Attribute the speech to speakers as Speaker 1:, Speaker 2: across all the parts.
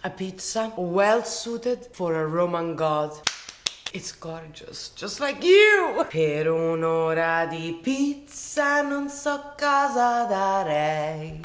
Speaker 1: A pizza well suited for a Roman god. It's gorgeous, just like you! Per un'ora di pizza non so cosa darei.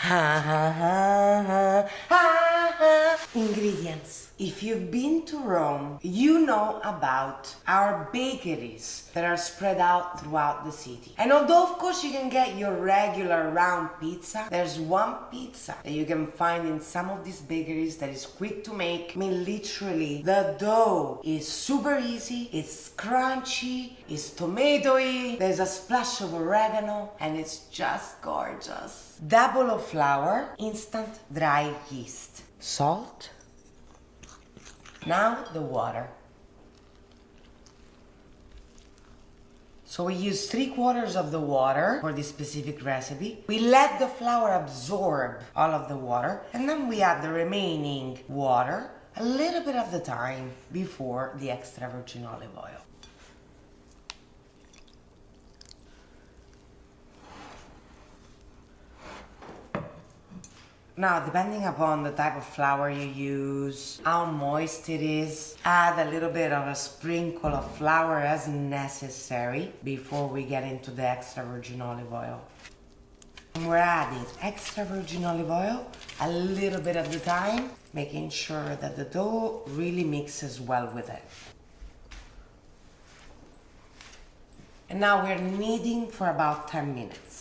Speaker 1: Ingredients. If you've been to Rome, you know about our bakeries that are spread out throughout the city. And although of course you can get your regular round pizza, there's one pizza that you can find in some of these bakeries that is quick to make. I mean, literally, the dough is super easy, it's crunchy, it's tomatoey, there's a splash of oregano, and it's just gorgeous. Double of flour, instant dry yeast, salt. Now the water. So we use 3/4 of the water for this specific recipe. We let the flour absorb all of the water, and then we add the remaining water a little bit of the time before the extra virgin olive oil. Now, depending upon the type of flour you use, how moist it is, add a little bit of a sprinkle of flour as necessary before we get into the extra virgin olive oil. And we're adding extra virgin olive oil a little bit at the time, making sure that the dough really mixes well with it. And now we're kneading for about 10 minutes.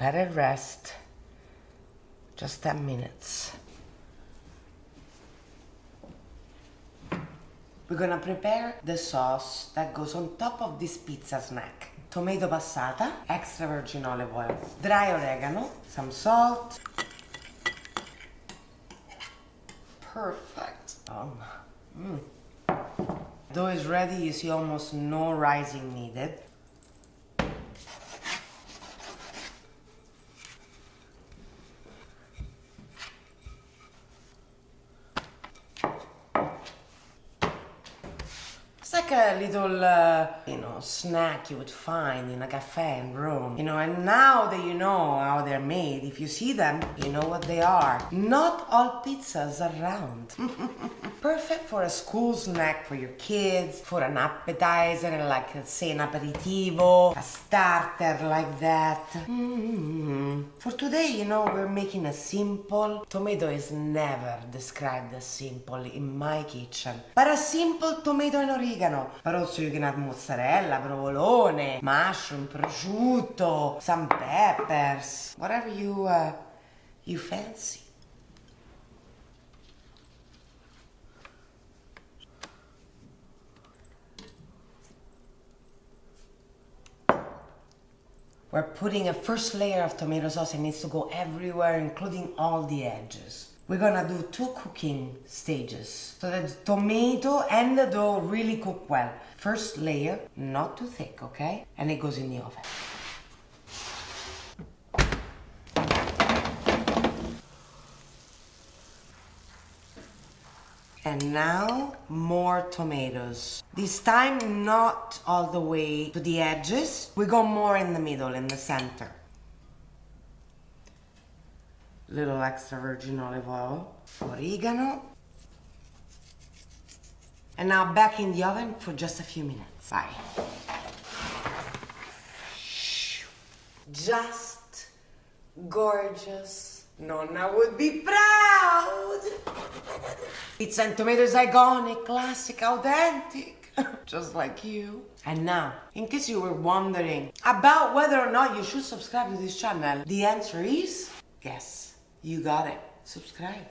Speaker 1: Let it rest, just 10 minutes. We're gonna prepare the sauce that goes on top of this pizza snack. Tomato passata, extra virgin olive oil, dry oregano, some salt. Perfect. Dough is ready, you see almost no rising needed. It's like a little, snack you would find in a cafe in Rome. And now that you know how they're made, if you see them, you know what they are. Not all pizzas are round. Perfect for a school snack for your kids, for an appetizer, like, say, an aperitivo, a starter like that. For today, we're making a simple. Tomato is never described as simple in my kitchen. But a simple tomato and oregano. But also you can add mozzarella, provolone, mushroom, prosciutto, some peppers, whatever you fancy. We're putting a first layer of tomato sauce. It needs to go everywhere, including all the edges. We're gonna do 2 cooking stages so that the tomato and the dough really cook well. First layer, not too thick, okay? And it goes in the oven. And now, more tomatoes. This time, not all the way to the edges. We go more in the middle, in the center. Little extra virgin olive oil, oregano. And now back in the oven for just a few minutes. Bye. Just gorgeous. Nonna would be proud. Pizza and tomato is iconic, classic, authentic. Just like you. And now, in case you were wondering about whether or not you should subscribe to this channel, the answer is yes. You got it. Subscribe.